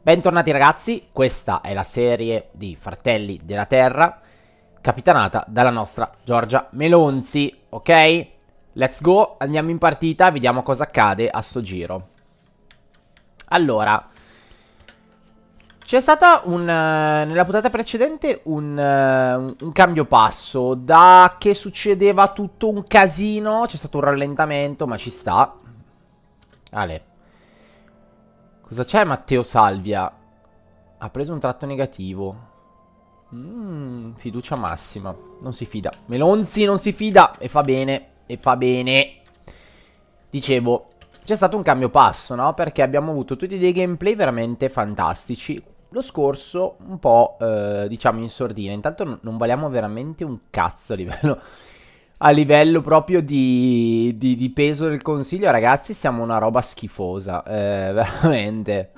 Bentornati ragazzi, questa è la serie di Fratelli della Terra, capitanata dalla nostra Giorgia Melonzi, ok? Let's go, andiamo in partita, vediamo cosa accade a sto giro. Allora, c'è stata nella puntata precedente un cambio passo, da che succedeva tutto un casino, c'è stato un rallentamento, ma ci sta. Ale. Cosa c'è Matteo Salvia? Ha preso un tratto negativo. Fiducia massima. Non si fida. Melonzi non si fida. E fa bene. E fa bene. Dicevo, c'è stato un cambio passo, no? Perché abbiamo avuto tutti dei gameplay veramente fantastici. Lo scorso un po', diciamo, in sordina. Intanto non valiamo veramente un cazzo a livello proprio di peso del consiglio, ragazzi, siamo una roba schifosa, veramente.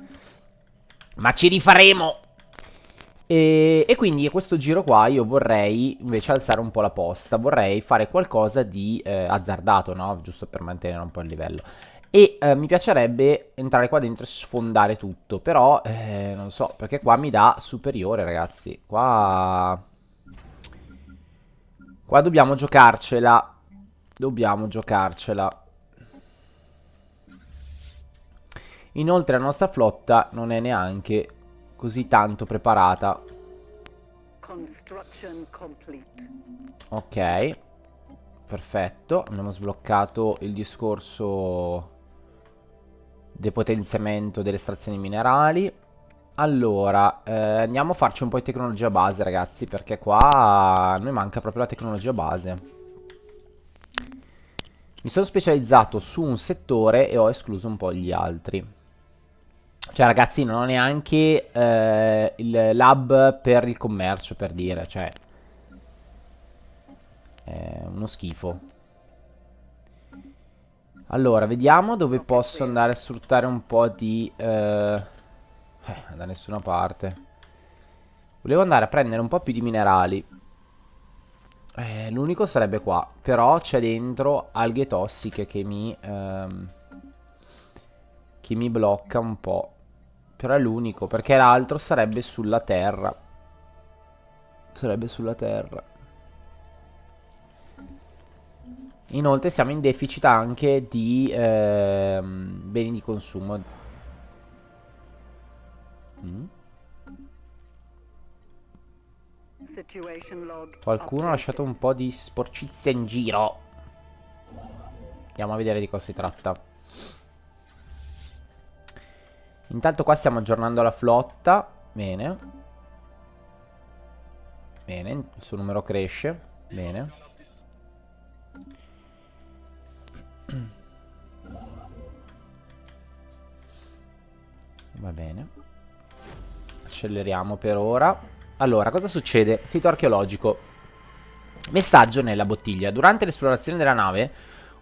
Ma ci rifaremo! E quindi a questo giro qua io vorrei invece alzare un po' la posta, vorrei fare qualcosa di azzardato, no? Giusto per mantenere un po' il livello. E mi piacerebbe entrare qua dentro e sfondare tutto, però non so, perché qua mi dà superiore, ragazzi. Qua dobbiamo giocarcela. Dobbiamo giocarcela. Inoltre la nostra flotta non è neanche così tanto preparata. Ok. Perfetto. Abbiamo sbloccato il discorso depotenziamento delle estrazioni minerali. Allora, andiamo a farci un po' di tecnologia base, ragazzi, perché qua a noi manca proprio la tecnologia base. Mi sono specializzato su un settore e ho escluso un po' gli altri. Cioè, ragazzi, non ho neanche il lab per il commercio, per dire. Cioè, è uno schifo. Allora, vediamo dove posso andare a sfruttare un po' di... da nessuna parte. Volevo andare a prendere un po' più di minerali. L'unico sarebbe qua. Però c'è dentro alghe tossiche che mi blocca un po'. Però è l'unico, perché l'altro sarebbe sulla terra. Sarebbe sulla terra. Inoltre siamo in deficit anche di beni di consumo. Qualcuno ha lasciato un po' di sporcizia in giro. Andiamo a vedere di cosa si tratta. Intanto qua stiamo aggiornando la flotta. Bene. Bene, il suo numero cresce. Bene. Va bene. Acceleriamo per ora. Allora, cosa succede? Sito archeologico. Messaggio nella bottiglia. Durante l'esplorazione della nave,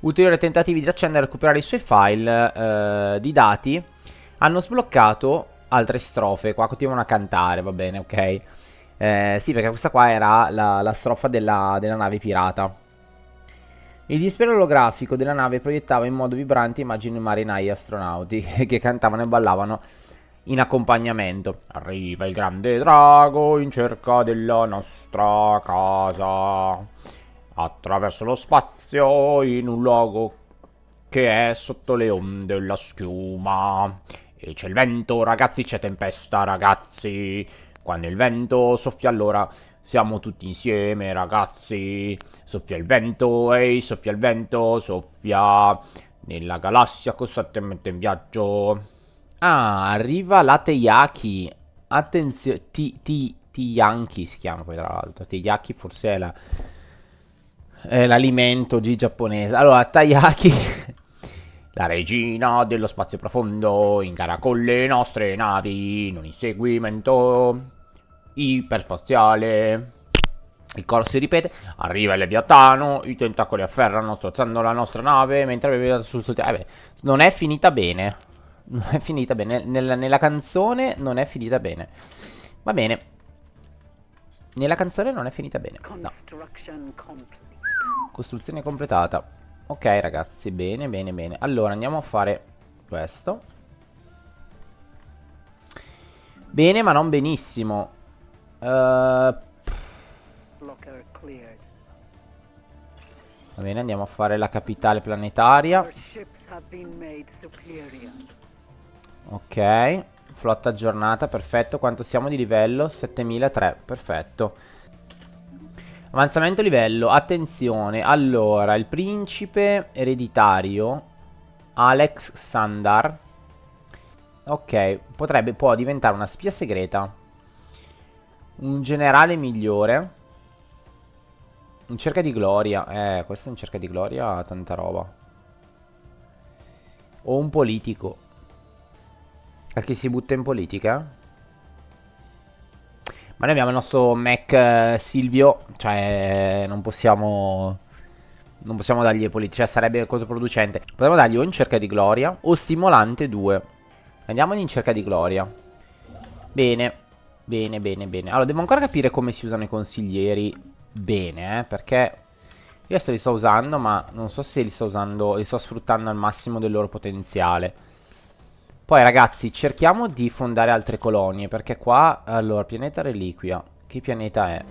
ulteriori tentativi di accendere e recuperare i suoi file di dati hanno sbloccato altre strofe. Qua continuano a cantare, va bene, ok. Sì, perché questa qua era la strofa della nave pirata. Il display olografico della nave proiettava in modo vibrante immagini marinai e astronauti che cantavano e ballavano in accompagnamento. Arriva il grande drago in cerca della nostra casa. Attraverso lo spazio in un luogo che è sotto le onde e la schiuma. E c'è il vento, ragazzi, c'è tempesta, ragazzi. Quando il vento soffia allora siamo tutti insieme, ragazzi. Soffia il vento, ehi, soffia il vento, soffia nella galassia costantemente in viaggio. Ah, arriva la Teiyaki. Attenzione, Teiyaki si chiama poi tra l'altro. Teiyaki forse è l'alimento G giapponese. Allora, Taiyaki, la regina dello spazio profondo, in gara con le nostre navi, in un inseguimento iperspaziale. Il coro si ripete, arriva il Leviatano, i tentacoli afferrano strozzando la nostra nave mentre beve sul suo... non è finita bene. Non è finita bene. Nella canzone non è finita bene. Va bene. Nella canzone non è finita bene. No. Costruzione completata. Ok ragazzi, bene, bene, bene. Allora andiamo a fare questo. Bene, ma non benissimo. Va bene, andiamo a fare la capitale planetaria. Ok, flotta aggiornata, perfetto. Quanto siamo di livello? 7003, perfetto. Avanzamento livello, attenzione. Allora, il principe ereditario Alex Sandar. Ok, può diventare una spia segreta. Un generale migliore. In cerca di gloria. Questa in cerca di gloria ha tanta roba. O un politico. A chi si butta in politica? Ma noi abbiamo il nostro Mac Silvio. Cioè, non possiamo... Non possiamo dargli politica. Cioè, sarebbe controproducente. Potremmo dargli o in cerca di gloria o stimolante 2. Andiamo in cerca di gloria. Bene. Bene, bene, bene. Allora, devo ancora capire come si usano i consiglieri bene, perché io adesso li sto usando, ma non so se li sto usando, li sto sfruttando al massimo del loro potenziale. Poi, ragazzi, cerchiamo di fondare altre colonie, perché qua, allora, pianeta reliquia. Che pianeta è?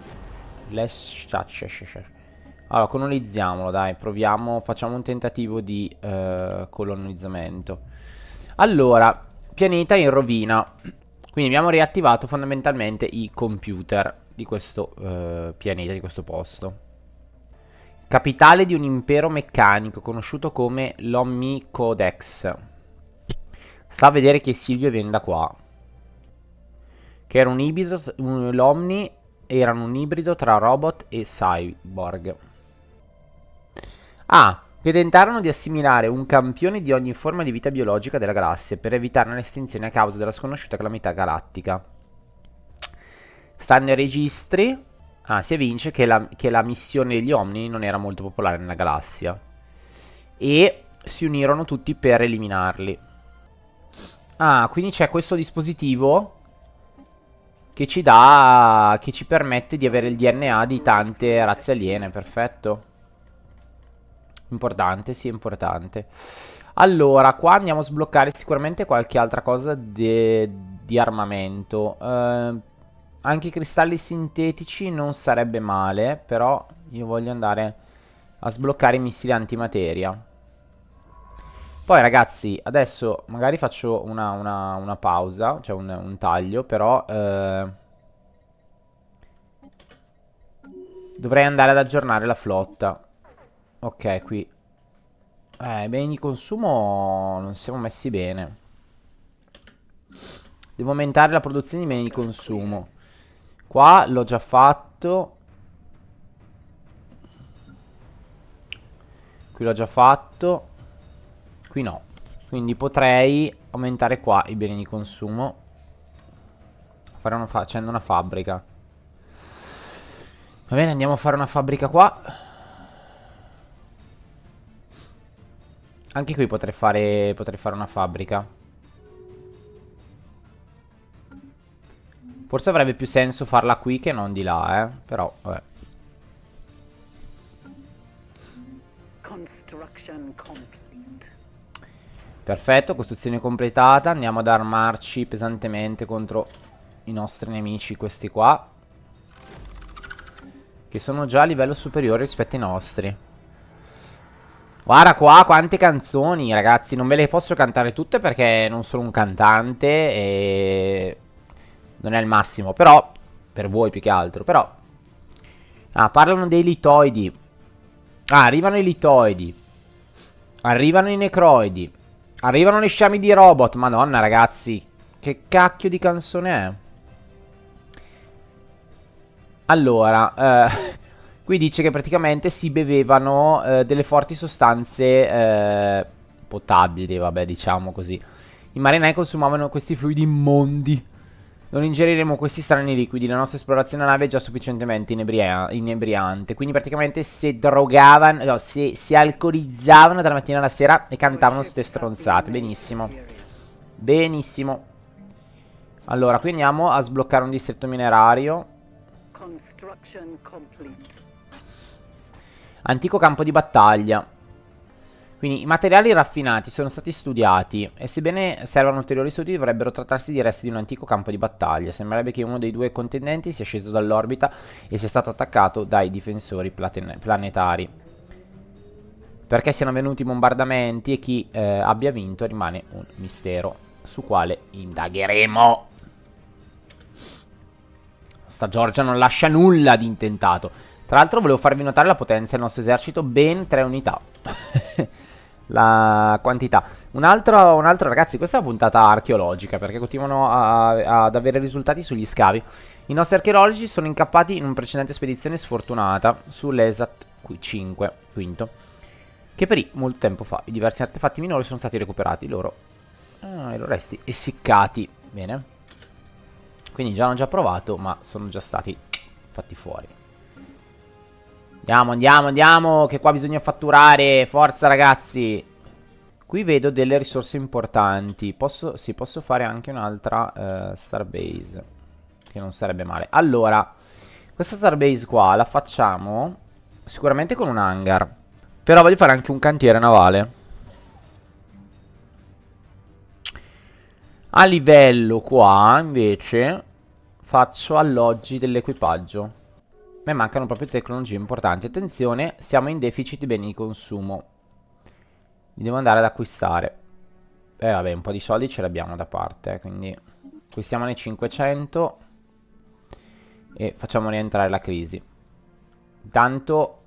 Allora, colonizziamolo, dai, proviamo, facciamo un tentativo di colonizzamento. Allora, pianeta in rovina. Quindi abbiamo riattivato fondamentalmente i computer di questo pianeta, di questo posto. Capitale di un impero meccanico conosciuto come l'Omnicodex. Sta a vedere che Silvio viene da qua. Che era un ibrido, l'Omni era un ibrido tra robot e cyborg. Ah, che tentarono di assimilare un campione di ogni forma di vita biologica della galassia per evitarne l'estinzione a causa della sconosciuta calamità galattica. Stando ai registri, si evince che la missione degli Omni non era molto popolare nella galassia. E si unirono tutti per eliminarli. Ah, quindi c'è questo dispositivo che ci dà, che ci permette di avere il DNA di tante razze aliene, perfetto. Importante, sì, importante. Allora, qua andiamo a sbloccare sicuramente qualche altra cosa di armamento. Anche i cristalli sintetici non sarebbe male, però io voglio andare a sbloccare i missili antimateria. Poi ragazzi, adesso magari faccio una pausa, cioè un taglio, però dovrei andare ad aggiornare la flotta. Ok, qui. Beni di consumo non siamo messi bene. Devo aumentare la produzione di beni di consumo. Qua l'ho già fatto. Qui l'ho già fatto. Qui no. Quindi potrei aumentare qua i beni di consumo. Facendo una fabbrica. Va bene, andiamo a fare una fabbrica qua. Anche qui potrei fare una fabbrica. Forse avrebbe più senso farla qui che non di là, però, vabbè. Perfetto, costruzione completata. Andiamo ad armarci pesantemente contro i nostri nemici, questi qua, che sono già a livello superiore rispetto ai nostri. Guarda qua quante canzoni, ragazzi. Non ve le posso cantare tutte perché non sono un cantante e non è il massimo. Però, per voi più che altro. Però, parlano dei litoidi. Arrivano i litoidi. Arrivano i necroidi. Arrivano le sciami di robot. Madonna, ragazzi. Che cacchio di canzone è? Allora, qui dice che praticamente si bevevano delle forti sostanze potabili, vabbè, diciamo così. I marinai consumavano questi fluidi immondi. Non ingeriremo questi strani liquidi. La nostra esplorazione nave è già sufficientemente inebriante. Quindi praticamente si drogavano, no, si alcolizzavano dalla mattina alla sera e cantavano queste stronzate. Benissimo. Benissimo. Allora, qui andiamo a sbloccare un distretto minerario. Antico campo di battaglia. Quindi i materiali raffinati sono stati studiati e sebbene servano ulteriori studi dovrebbero trattarsi di resti di un antico campo di battaglia. Sembrerebbe che uno dei due contendenti sia sceso dall'orbita e sia stato attaccato dai difensori planetari. Perché siano avvenuti bombardamenti e chi abbia vinto rimane un mistero su quale indagheremo. Sta Giorgia non lascia nulla di intentato. Tra l'altro volevo farvi notare la potenza del nostro esercito, ben 3 unità. La quantità. Un altro, ragazzi, questa è una puntata archeologica perché continuano ad avere risultati sugli scavi. I nostri archeologi sono incappati in una precedente spedizione sfortunata sull'Esat 5, quinto, che perì molto tempo fa. I diversi artefatti minori sono stati recuperati, i loro resti essiccati. Bene. Quindi già hanno già provato, ma sono già stati fatti fuori. Andiamo, andiamo, andiamo, che qua bisogna fatturare. Forza, ragazzi. Qui vedo delle risorse importanti. Sì, posso fare anche un'altra Starbase, che non sarebbe male. Allora, questa Starbase qua la facciamo sicuramente con un hangar. Però voglio fare anche un cantiere navale. A livello qua, invece, faccio alloggi dell'equipaggio. A me mancano proprio tecnologie importanti. Attenzione, siamo in deficit di beni di consumo. Li devo andare ad acquistare. Vabbè, un po' di soldi ce l'abbiamo da parte, quindi acquistiamo nei 500 e facciamo rientrare la crisi. Intanto,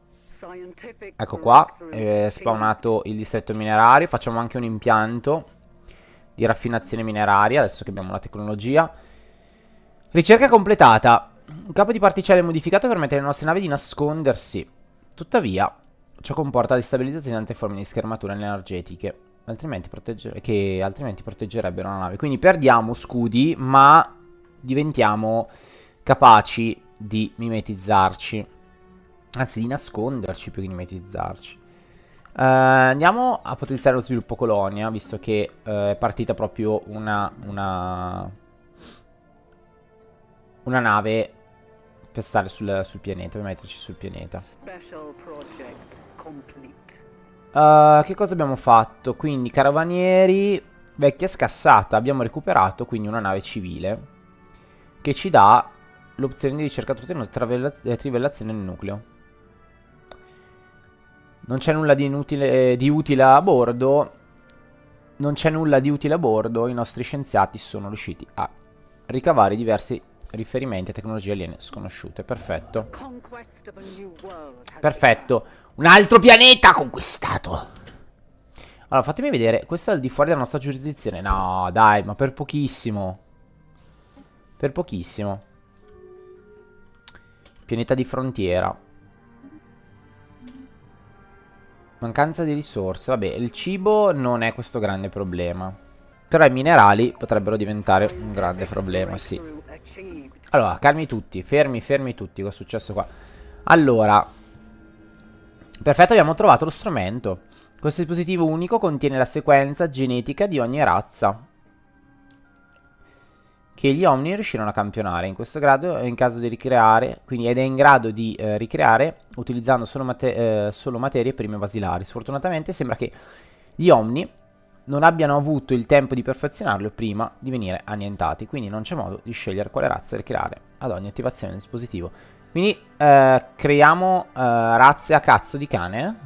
ecco qua, è spawnato il distretto minerario. Facciamo anche un impianto di raffinazione mineraria, adesso che abbiamo la tecnologia. Ricerca completata. Un capo di particelle modificato permette alle nostre navi di nascondersi. Tuttavia, ciò comporta la destabilizzazione di altre forme di schermature energetiche, che altrimenti proteggerebbero la nave. Quindi perdiamo scudi, ma diventiamo capaci di mimetizzarci. Anzi, di nasconderci più che di mimetizzarci. Andiamo a potenziare lo sviluppo colonia, visto che è partita proprio una nave per stare sul pianeta, per metterci sul pianeta. Che cosa abbiamo fatto? Quindi caravanieri, vecchia scassata. Abbiamo recuperato quindi una nave civile che ci dà l'opzione di ricerca trivellazione nel nucleo. Non c'è nulla di utile a bordo. Non c'è nulla di utile a bordo. I nostri scienziati sono riusciti a ricavare diversi riferimenti a tecnologie aliene sconosciute. Perfetto. Perfetto. Un altro pianeta conquistato. Allora, fatemi vedere. Questo è al di fuori della nostra giurisdizione. No, dai, ma per pochissimo. Per pochissimo. Pianeta di frontiera. Mancanza di risorse. Vabbè, il cibo non è questo grande problema. Però i minerali potrebbero diventare un grande problema, sì. Allora, calmi tutti. Fermi tutti. Cosa è successo qua? Allora, perfetto, abbiamo trovato lo strumento. Questo dispositivo unico contiene la sequenza genetica di ogni razza che gli Omni riuscirono a campionare. In questo grado, in caso di ricreare, quindi ed è in grado di ricreare utilizzando solo materie prime basilari. Sfortunatamente sembra che gli Omni non abbiano avuto il tempo di perfezionarlo prima di venire annientati. Quindi non c'è modo di scegliere quale razza ricreare ad ogni attivazione del dispositivo. Quindi creiamo razze a cazzo di cane.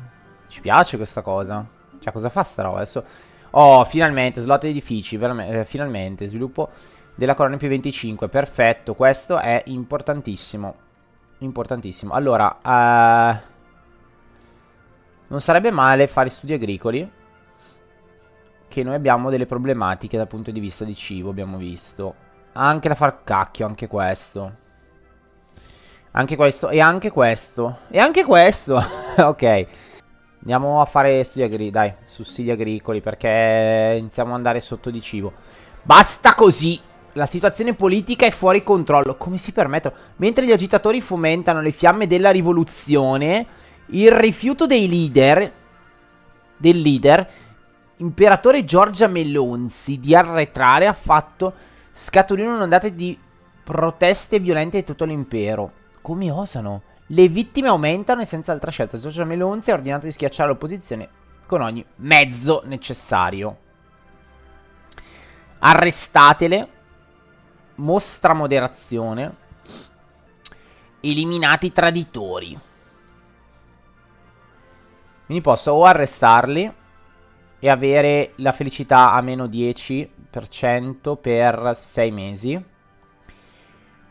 Ci piace questa cosa. Cioè, cosa fa sta roba adesso? Oh, finalmente, slot edifici, finalmente, sviluppo della colonia più 25. Perfetto, questo è importantissimo. Importantissimo. Allora, non sarebbe male fare studi agricoli, che noi abbiamo delle problematiche dal punto di vista di cibo, abbiamo visto. Anche da far cacchio, anche questo. Anche questo, e anche questo. E anche questo. Ok. Andiamo a fare studi agricoli, dai, sussidi agricoli, perché iniziamo ad andare sotto di cibo. Basta così. La situazione politica è fuori controllo. Come si permettono? Mentre gli agitatori fomentano le fiamme della rivoluzione, il rifiuto del leader, imperatore Giorgia Melonzi, di arretrare ha fatto scaturire un'ondata di proteste violente di tutto l'impero. Come osano? Le vittime aumentano e senza altra scelta Giorgia Melonzi ha ordinato di schiacciare l'opposizione con ogni mezzo necessario. Arrestatele, mostra moderazione, eliminate i traditori. Quindi posso o arrestarli e avere la felicità a meno 10% per 6 mesi.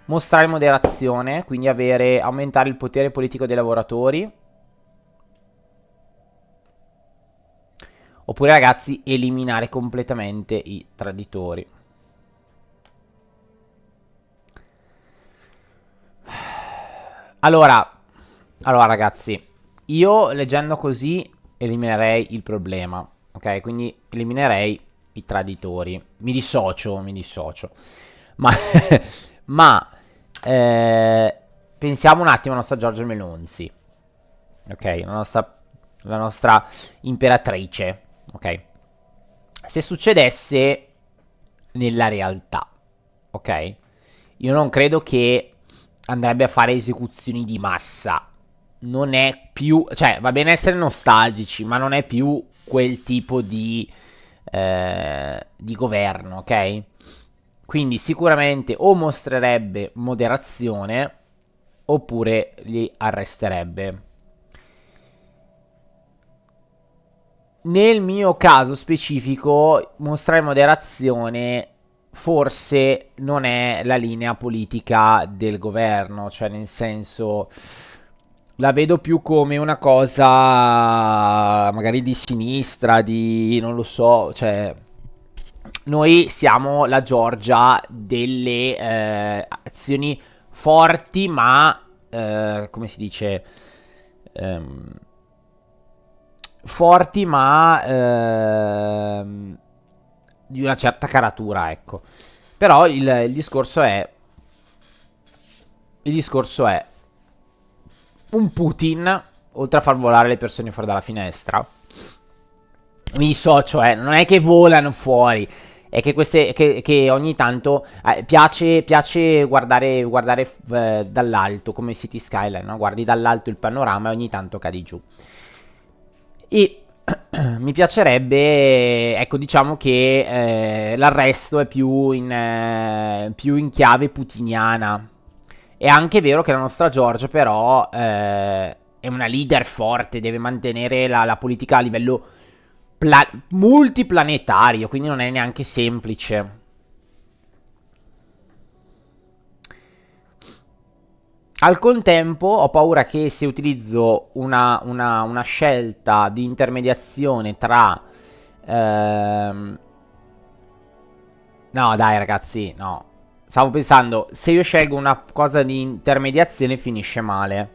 Mostrare moderazione, quindi aumentare il potere politico dei lavoratori. Oppure, ragazzi, eliminare completamente i traditori. Allora, ragazzi, io leggendo così eliminerei il problema, ok? Quindi eliminerei i traditori. Mi dissocio. Ma, ma pensiamo un attimo alla nostra Giorgia Melonzi, ok? La nostra imperatrice, ok? Se succedesse nella realtà, ok? Io non credo che andrebbe a fare esecuzioni di massa. Non è più, cioè va bene essere nostalgici, ma non è più quel tipo di governo, ok? Quindi sicuramente o mostrerebbe moderazione oppure li arresterebbe. Nel mio caso specifico, mostrare moderazione forse non è la linea politica del governo, cioè nel senso la vedo più come una cosa magari di sinistra, di non lo so, cioè noi siamo la Georgia delle azioni forti ma come si dice forti ma di una certa caratura, ecco. Però il discorso è un Putin, oltre a far volare le persone fuori dalla finestra. Mi dissocio, non è che volano fuori, è che che ogni tanto piace guardare dall'alto, come City Skyline, no? Guardi dall'alto il panorama e ogni tanto cadi giù. E mi piacerebbe, ecco, diciamo che l'arresto è più in chiave putiniana. È anche vero che la nostra Georgia però è una leader forte, deve mantenere la politica a livello multiplanetario, quindi non è neanche semplice. Al contempo ho paura che se utilizzo una scelta di intermediazione tra... no dai ragazzi, no. Stavo pensando, se io scelgo una cosa di intermediazione finisce male.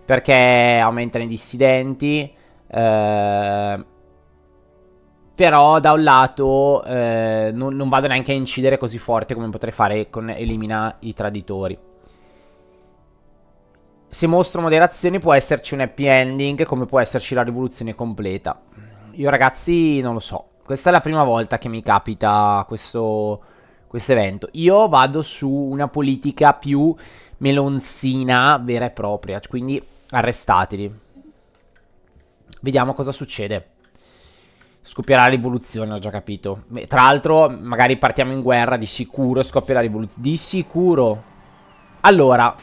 Perché aumentano i dissidenti. Però da un lato non vado neanche a incidere così forte come potrei fare con elimina i traditori. Se mostro moderazione può esserci un happy ending, come può esserci la rivoluzione completa. Io ragazzi non lo so. Questa è la prima volta che mi capita questo evento. Io vado su una politica più melonzina vera e propria. Quindi arrestateli. Vediamo cosa succede. Scoppierà la rivoluzione, ho già capito. Tra l'altro magari partiamo in guerra, di sicuro scoppia la rivoluzione. Di sicuro. Allora...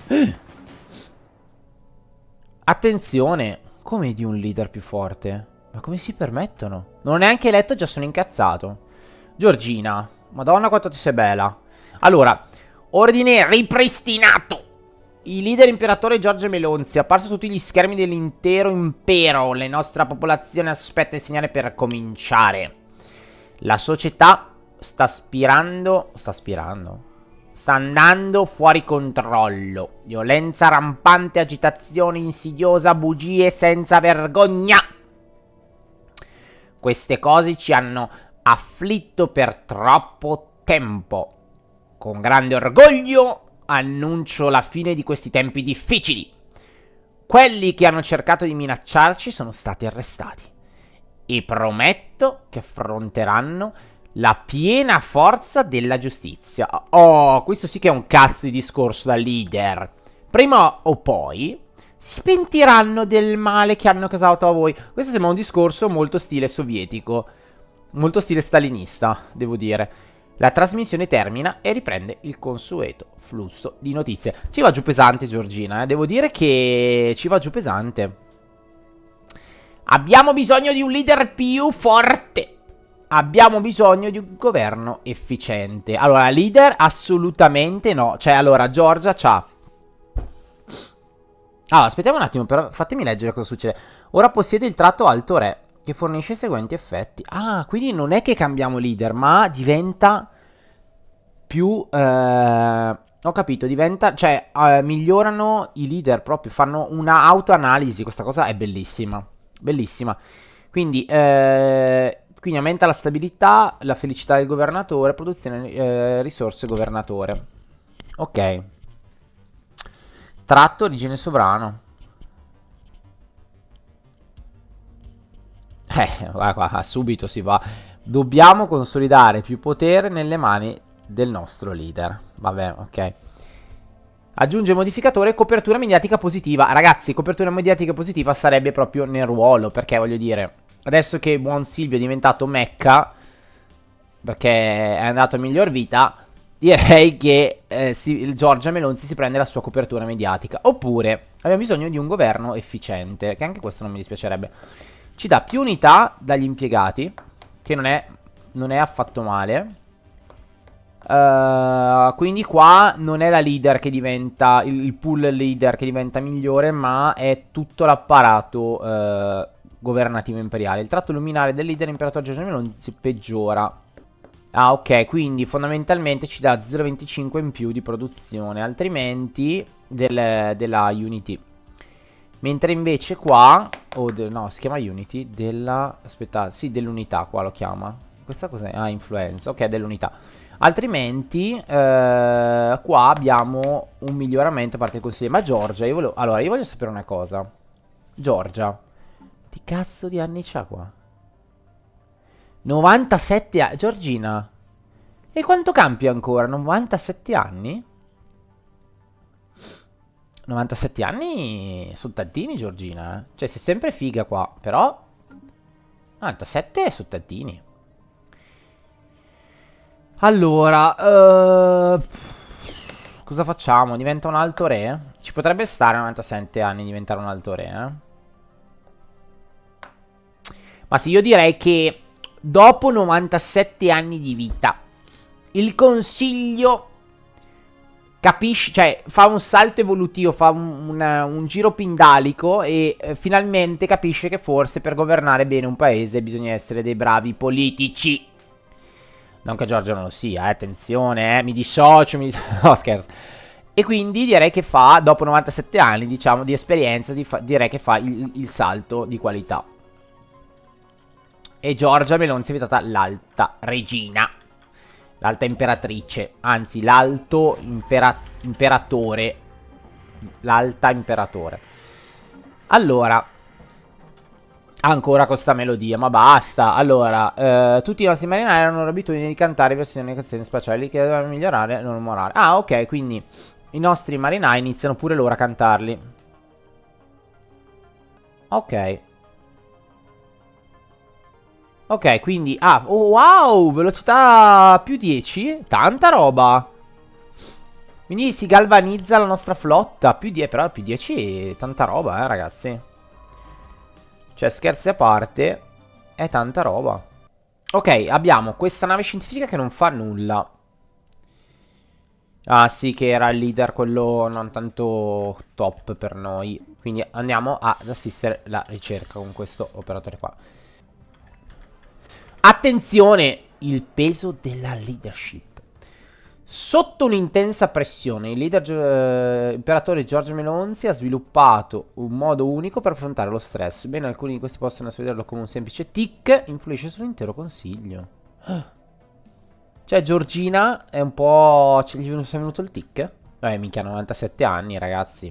attenzione, come di un leader più forte? Ma come si permettono? Non ho neanche letto, già sono incazzato. Giorgina, madonna quanto ti sei bella. Allora, ordine ripristinato. Il leader imperatore Giorgio Melonzi, apparso su tutti gli schermi dell'intero impero. La nostra popolazione aspetta il segnale per cominciare. La società sta andando fuori controllo. Violenza rampante, agitazione insidiosa, bugie senza vergogna. Queste cose ci hanno afflitto per troppo tempo. Con grande orgoglio annuncio la fine di questi tempi difficili. Quelli che hanno cercato di minacciarci sono stati arrestati. E prometto che affronteranno la piena forza della giustizia. Oh, questo sì che è un cazzo di discorso da leader. Prima o poi si pentiranno del male che hanno causato a voi. Questo sembra un discorso molto stile sovietico, molto stile stalinista, devo dire. La trasmissione termina e riprende il consueto flusso di notizie. Ci va giù pesante, Giorgina, devo dire che ci va giù pesante. Abbiamo bisogno di un leader più forte. Abbiamo bisogno di un governo efficiente. Allora, leader assolutamente no. Cioè, allora, Giorgia c'ha... Allora, aspettiamo un attimo, però fatemi leggere cosa succede. Ora possiede il tratto Alto Re, che fornisce i seguenti effetti. Ah, quindi non è che cambiamo leader, ma diventa più... ho capito, diventa... Cioè, migliorano i leader proprio, fanno una autoanalisi. Questa cosa è bellissima. Bellissima. Quindi aumenta la stabilità, la felicità del governatore, produzione risorse governatore. Ok. Tratto origine sovrano. Guarda qua, subito si va. Dobbiamo consolidare più potere nelle mani del nostro leader. Vabbè, ok. Aggiunge modificatore copertura mediatica positiva. Ragazzi, copertura mediatica positiva sarebbe proprio nel ruolo. Perché voglio dire, adesso che buon Silvio è diventato Mecca, perché è andato a miglior vita, direi che il Giorgia Meloni si prende la sua copertura mediatica. Oppure abbiamo bisogno di un governo efficiente, che anche questo non mi dispiacerebbe. Ci dà più unità dagli impiegati, che non è affatto male. Quindi qua non è la leader che diventa, il pool leader che diventa migliore, ma è tutto l'apparato governativo imperiale. Il tratto luminare del leader imperatore Giorgio Meloni si peggiora. Ah, ok, quindi fondamentalmente ci dà 0,25 in più di produzione, altrimenti della Unity. Mentre invece qua, no, si chiama Unity, aspettate, sì, dell'unità qua lo chiama. Questa cos'è? Ah, influenza, ok, dell'unità. Altrimenti, qua abbiamo un miglioramento a parte il consiglio. Ma Giorgia, allora, io voglio sapere una cosa. Giorgia, che cazzo di anni c'ha qua? 97 anni. Giorgina. E quanto campi ancora? 97 anni? 97 anni sono tantini, Giorgina. Cioè, sei sempre figa qua. Però 97 sono tantini. Allora, cosa facciamo? Diventa un alto re? Ci potrebbe stare a 97 anni diventare un alto re, eh? Ma sì, io direi che dopo 97 anni di vita, il consiglio capisce, cioè fa un salto evolutivo, fa un giro pindalico e finalmente capisce che forse per governare bene un paese bisogna essere dei bravi politici. Non che Giorgio non lo sia, attenzione, mi dissocio, no, scherzo. E quindi direi che fa, dopo 97 anni, diciamo, di esperienza, direi che fa il salto di qualità. E Giorgia Meloni si è diventata l'alta regina. L'alta imperatrice. Anzi, l'alto imperatore. L'alta imperatore. Allora. Ancora con sta melodia, ma basta. Allora, tutti i nostri marinai erano l'abitudine di cantare versioni di canzoni spaziali che dovevano migliorare, non morale. Ah, ok, quindi i nostri marinai iniziano pure loro a cantarli. Ok. Ok, quindi... Ah, oh, wow, velocità più 10. Tanta roba. Quindi si galvanizza la nostra flotta. Più 10, però più 10 è tanta roba, ragazzi. Cioè, scherzi a parte, è tanta roba. Ok, abbiamo questa nave scientifica che non fa nulla. Ah, sì, che era il leader, quello non tanto top per noi. Quindi andiamo ad assistere la ricerca con questo operatore qua. Attenzione! Il peso della leadership. Sotto un'intensa pressione, il leader imperatore Giorgio Melonzi ha sviluppato un modo unico per affrontare lo stress. Bene, alcuni di questi possono vederlo come un semplice tic, influisce sull'intero consiglio. Cioè, Giorgina è un po'... gli è venuto il tic? Minchia, 97 anni, ragazzi.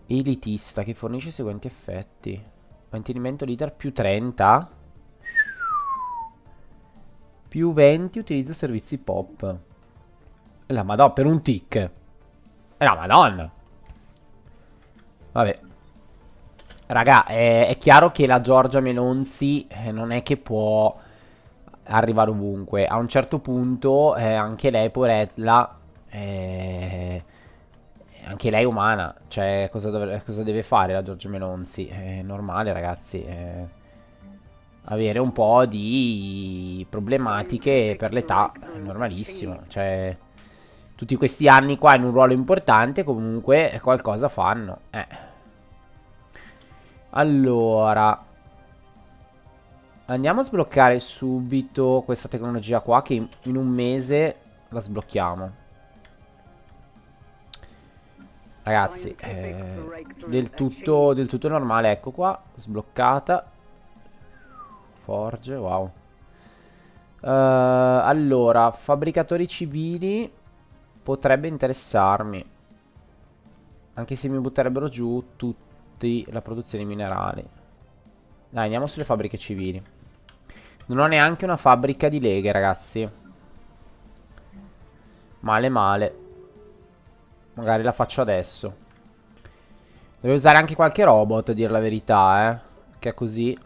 Elitista, che fornisce i seguenti effetti. Mantenimento leader più 30. Più 20, utilizzo servizi pop. La madonna, per un tic. La madonna. Vabbè. Raga, è chiaro che la Giorgia Melonzi non è che può arrivare ovunque. A un certo punto anche lei, poverella, eh, anche lei è umana. Cioè, cosa deve fare la Giorgia Melonzi? È normale, ragazzi. Avere un po' di problematiche per l'età è normalissimo. Cioè, tutti questi anni qua in un ruolo importante, comunque qualcosa fanno. Allora, andiamo a sbloccare subito questa tecnologia qua che in un mese la sblocchiamo. Ragazzi, del tutto normale, ecco qua, sbloccata. Forge, wow. Allora, fabbricatori civili potrebbe interessarmi. Anche se mi butterebbero giù tutti la produzione di minerali. Dai, andiamo sulle fabbriche civili. Non ho neanche una fabbrica di leghe, ragazzi. Male male. Magari la faccio adesso. Devo usare anche qualche robot, a dire la verità, che è così.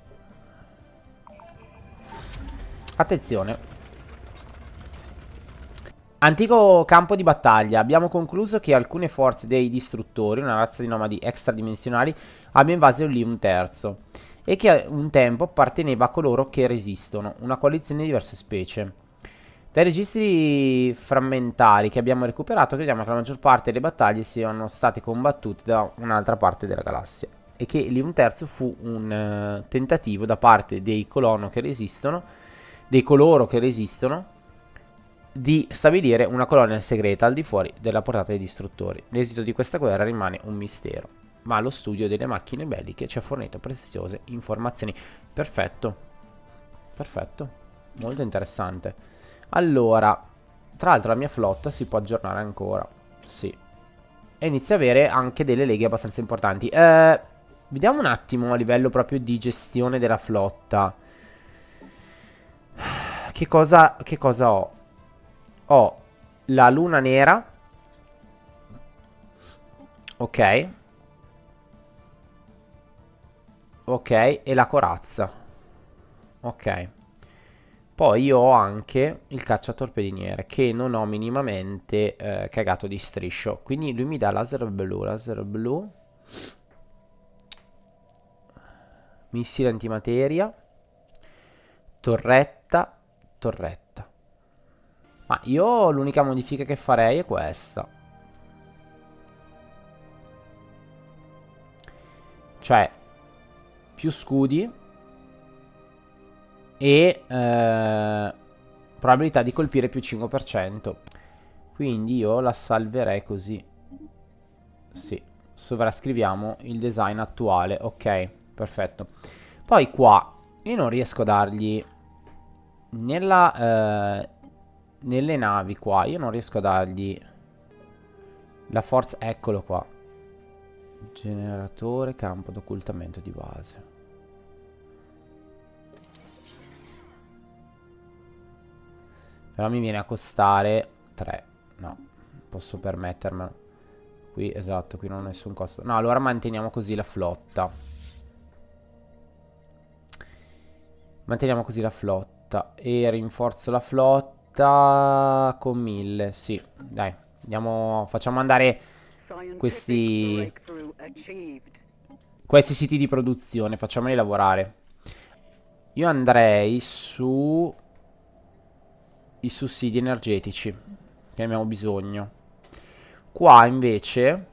Attenzione. Antico campo di battaglia. Abbiamo concluso che alcune forze dei distruttori, una razza di nomadi extradimensionali, abbiano invaso l'Ium terzo e che un tempo apparteneva a coloro che resistono, una coalizione di diverse specie. Dai registri frammentari che abbiamo recuperato, crediamo che la maggior parte delle battaglie siano state combattute da un'altra parte della galassia e che l'Ium terzo fu un tentativo da parte dei coloro che resistono, di stabilire una colonia segreta al di fuori della portata dei distruttori. L'esito di questa guerra rimane un mistero, ma lo studio delle macchine belliche ci ha fornito preziose informazioni. Perfetto, perfetto, molto interessante. Allora, tra l'altro la mia flotta si può aggiornare ancora, sì, e inizia a avere anche delle leghe abbastanza importanti. Vediamo un attimo a livello proprio di gestione della flotta. Che cosa ho? Ho la luna nera. Ok. Ok. E la corazza. Ok. Poi io ho anche il cacciatorpediniere, che non ho minimamente cagato di striscio. Quindi lui mi dà laser blu. Laser blu. Missile antimateria. Torretta. Torretta. Ma io l'unica modifica che farei è questa. Cioè, più scudi e probabilità di colpire più 5%. Quindi io la salverei così. Sì, sovrascriviamo il design attuale. Ok, perfetto. Poi qua io non riesco a dargli nelle navi qua. Io non riesco a dargli la forza. Eccolo qua. Generatore campo d'occultamento di base. Però mi viene a costare 3. No, posso permettermelo. Qui, esatto, qui non ho nessun costo. No, allora manteniamo così la flotta. Manteniamo così la flotta. E rinforzo la flotta con 1000. Sì, dai. Andiamo, facciamo andare questi siti di produzione. Facciamoli lavorare. Io andrei su i sussidi energetici, che ne abbiamo bisogno. Qua invece,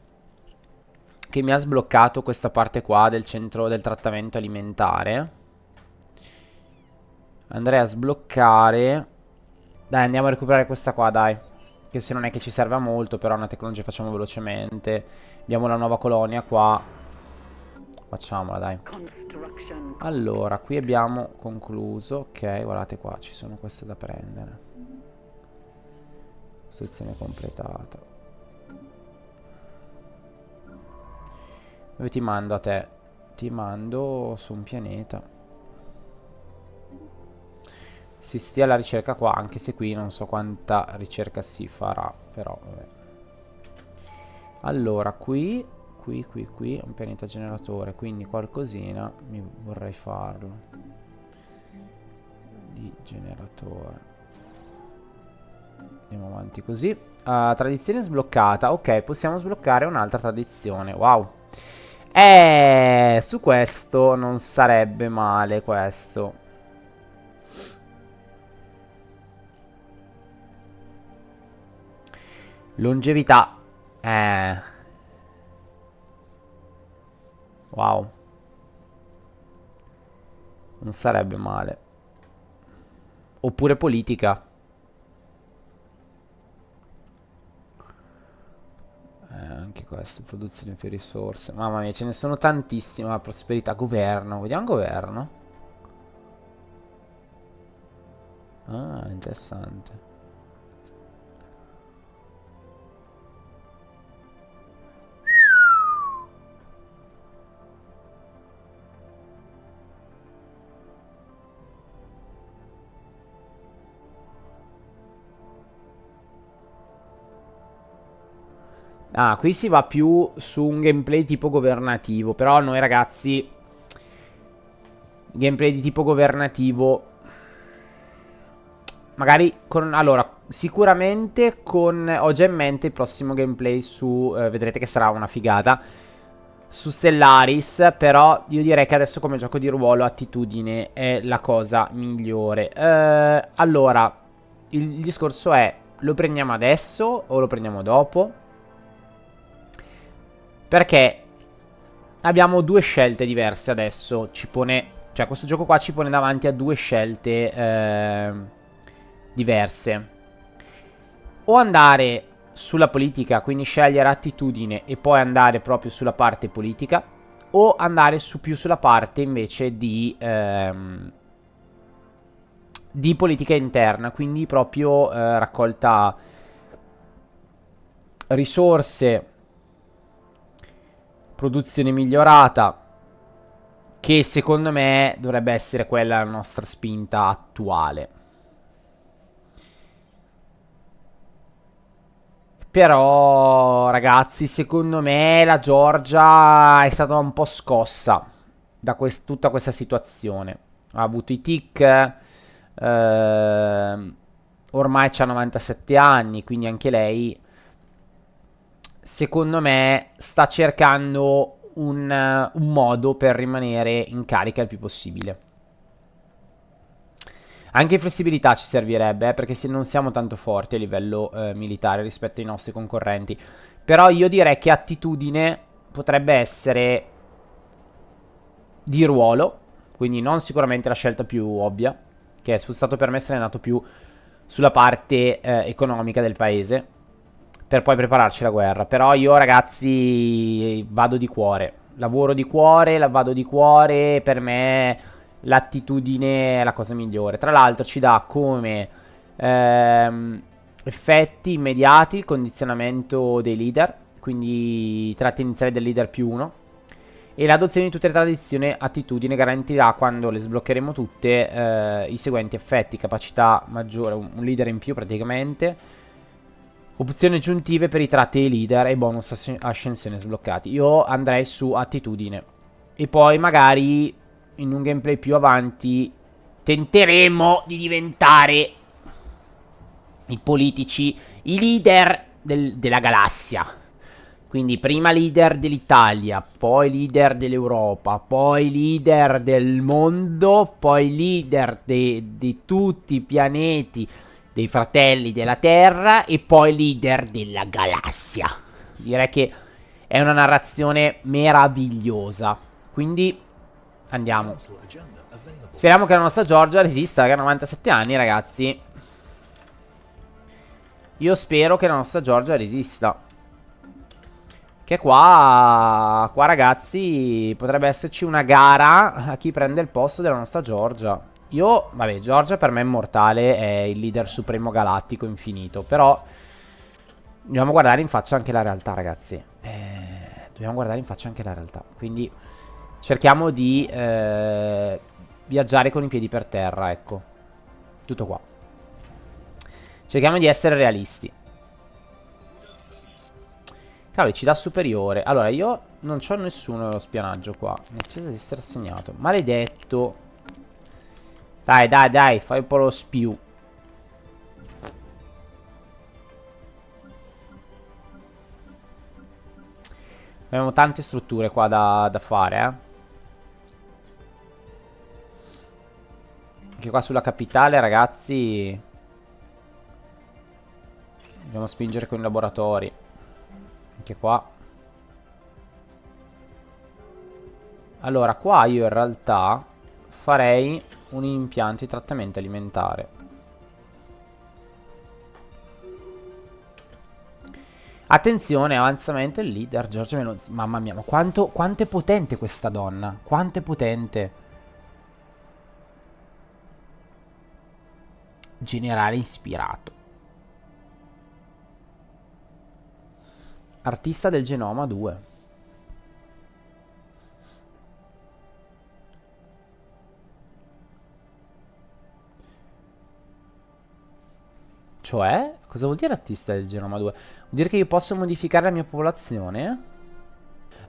che mi ha sbloccato questa parte qua del centro del trattamento alimentare, andrei a sbloccare. Dai, andiamo a recuperare questa qua, dai. Che se non è che ci serve a molto, però è una tecnologia facciamo velocemente. Abbiamo la nuova colonia qua. Facciamola, dai. Allora, qui abbiamo concluso. Ok, guardate qua, ci sono queste da prendere. Costruzione completata. Dove ti mando a te? Ti mando su un pianeta. Si stia alla ricerca qua, anche se qui non so quanta ricerca si farà, però vabbè. Allora, qui qui, un pianeta generatore, quindi qualcosina mi vorrei farlo di generatore. Andiamo avanti così. Tradizione sbloccata. Ok, possiamo sbloccare un'altra tradizione. Wow. Su questo non sarebbe male questo. Longevità. Wow. Non sarebbe male. Oppure politica. Anche questo, produzione più risorse. Mamma mia, ce ne sono tantissime. Prosperità, governo. Vediamo governo. Ah, interessante. Ah, qui si va più su un gameplay tipo governativo. Però noi ragazzi, gameplay di tipo governativo, magari con... Allora, sicuramente con... Ho già in mente il prossimo gameplay su... vedrete che sarà una figata. Su Stellaris. Però io direi che adesso come gioco di ruolo Attitudine è la cosa migliore. Allora, il discorso è: lo prendiamo adesso o lo prendiamo dopo? Perché abbiamo due scelte diverse adesso. Ci pone... Cioè questo gioco qua ci pone davanti a due scelte diverse. O andare sulla politica, quindi scegliere Attitudine e poi andare proprio sulla parte politica, o andare più sulla parte invece di politica interna, quindi proprio raccolta risorse, produzione migliorata, che secondo me dovrebbe essere quella la nostra spinta attuale. Però, ragazzi, secondo me la Georgia è stata un po' scossa da tutta questa situazione. Ha avuto i tic, ormai c'ha 97 anni, quindi anche lei, secondo me, sta cercando un modo per rimanere in carica il più possibile. Anche flessibilità ci servirebbe, perché se non siamo tanto forti a livello militare rispetto ai nostri concorrenti. Però io direi che Attitudine potrebbe essere di ruolo, quindi non sicuramente la scelta più ovvia, che è stato per me essere nato più sulla parte economica del paese, per poi prepararci la guerra. Però io, ragazzi, vado di cuore. Lavoro di cuore, vado di cuore. Per me l'attitudine è la cosa migliore. Tra l'altro ci dà come effetti immediati il condizionamento dei leader, quindi tratta iniziale del leader più 1. E l'adozione di tutte le tradizioni attitudine garantirà, quando le sbloccheremo tutte, i seguenti effetti: capacità maggiore, un leader in più praticamente, opzioni aggiuntive per i tratti dei leader e bonus ascensione sbloccati. Io andrei su attitudine. E poi magari in un gameplay più avanti tenteremo di diventare i politici, i leader della galassia. Quindi prima leader dell'Italia, poi leader dell'Europa, poi leader del mondo, poi leader di tutti i pianeti, dei fratelli della Terra, e poi leader della galassia. Direi che è una narrazione meravigliosa. Quindi andiamo. Speriamo che la nostra Georgia resista, che ha 97 anni, ragazzi. Io spero che la nostra Georgia resista. Che qua, ragazzi, potrebbe esserci una gara a chi prende il posto della nostra Georgia. Io, vabbè, Georgia per me è immortale, è il leader supremo galattico infinito. Però dobbiamo guardare in faccia anche la realtà, ragazzi. Dobbiamo guardare in faccia anche la realtà. Quindi cerchiamo di viaggiare con i piedi per terra, ecco. Tutto qua. Cerchiamo di essere realisti. Cavoli, ci dà superiore. Allora, io Non c'ho nessuno dello spianaggio qua. Necessita di essere assegnato. Maledetto. Dai, dai, dai, fai un po' lo spiu. Abbiamo tante strutture qua da fare, Anche qua sulla capitale, ragazzi. Dobbiamo spingere con i laboratori. Anche qua. Allora, qua io in realtà farei un impianto di trattamento alimentare. Attenzione, avanzamento il leader Giorgia Meloni. Mamma mia, ma quanto è potente questa donna. Quanto è potente. Generale ispirato. Artista del genoma 2. Cioè? Cosa vuol dire artista del genoma 2? Vuol dire che io posso modificare la mia popolazione?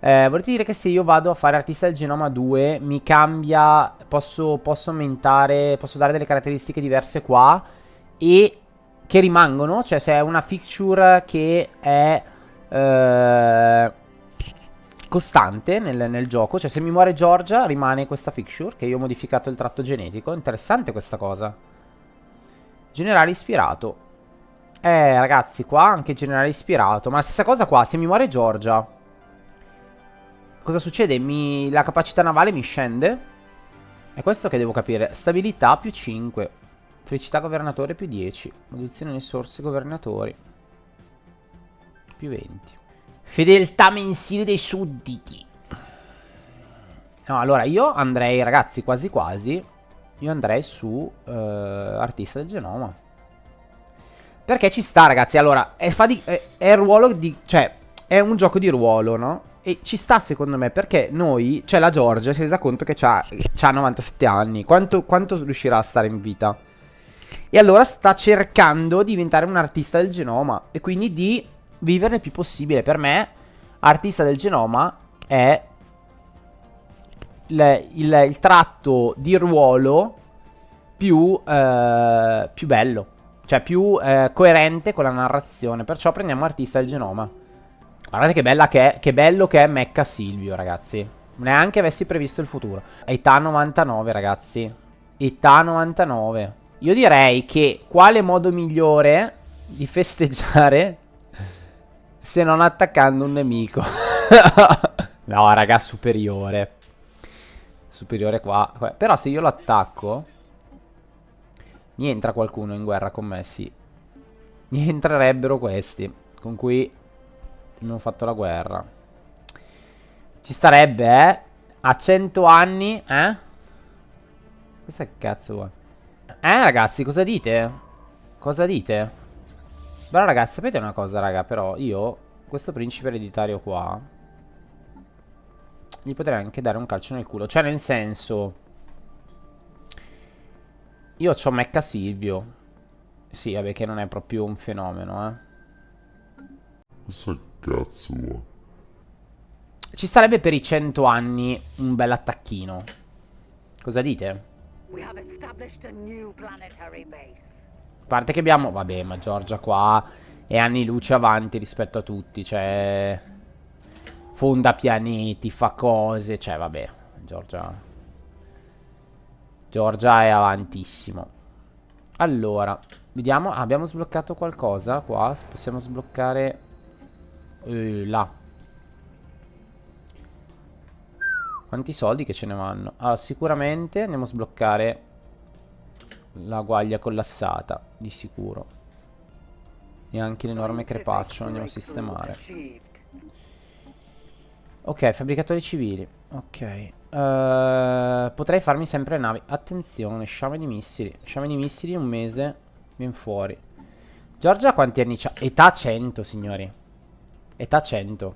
Volete dire che se io vado a fare artista del genoma 2 mi cambia, posso aumentare, posso dare delle caratteristiche diverse qua e che rimangono? Cioè se è una feature che è costante nel gioco, cioè se mi muore Giorgia rimane questa feature che io ho modificato il tratto genetico. Interessante questa cosa. Generale ispirato. Ragazzi, qua anche generale ispirato. Ma la stessa cosa qua, se mi muore Giorgia, cosa succede? La capacità navale mi scende? È questo che devo capire. Stabilità più 5. Felicità governatore più 10. Produzione risorse governatori più 20. Fedeltà mensile dei sudditi. No, allora io andrei, ragazzi, quasi quasi. Io andrei su artista del genoma. Perché ci sta, ragazzi. Allora, è il ruolo di... Cioè, è un gioco di ruolo, no? E ci sta, secondo me, perché noi... Cioè, la Georgia si è resa conto che c'ha 97 anni. Quanto riuscirà a stare in vita? E allora sta cercando di diventare un artista del genoma. E quindi di vivere il più possibile. Per me, artista del genoma è il tratto di ruolo più bello. Cioè più coerente con la narrazione. Perciò prendiamo artista del genoma. Guardate che bella che è. Che bello che è Mecca Silvio, ragazzi. Neanche avessi previsto il futuro. Età 99, ragazzi. Età 99. Io direi che quale modo migliore di festeggiare se non attaccando un nemico. No, raga, superiore. Superiore qua. Però se io lo attacco... Mi entra qualcuno in guerra con me, sì. Mi entrerebbero questi, con cui abbiamo fatto la guerra. Ci starebbe, a 100 anni, Questo che cazzo vuoi? Ragazzi, cosa dite? Cosa dite? Però ragazzi, sapete una cosa, raga, però io, questo principe ereditario qua, gli potrei anche dare un calcio nel culo. Cioè, nel senso... Io c'ho Mecca Silvio. Sì, vabbè, che non è proprio un fenomeno, Cosa cazzo vuoi? Ci starebbe per i 100 anni un bel attacchino. Cosa dite? A parte che abbiamo... Vabbè, ma Giorgia qua è anni luce avanti rispetto a tutti. Cioè... Fonda pianeti, fa cose. Cioè, vabbè, Giorgia è avantissimo. Allora, vediamo. Abbiamo sbloccato qualcosa qua. Possiamo sbloccare là. Quanti soldi che ce ne vanno? Allora, sicuramente andiamo a sbloccare la guaglia collassata, di sicuro. E anche l'enorme crepaccio andiamo a sistemare. Ok, fabbricatori civili. Ok. Potrei farmi sempre le navi. Attenzione, sciame di missili. Sciame di missili, un mese. Viene fuori. Giorgia quanti anni c'ha? Età 100, signori. Età 100.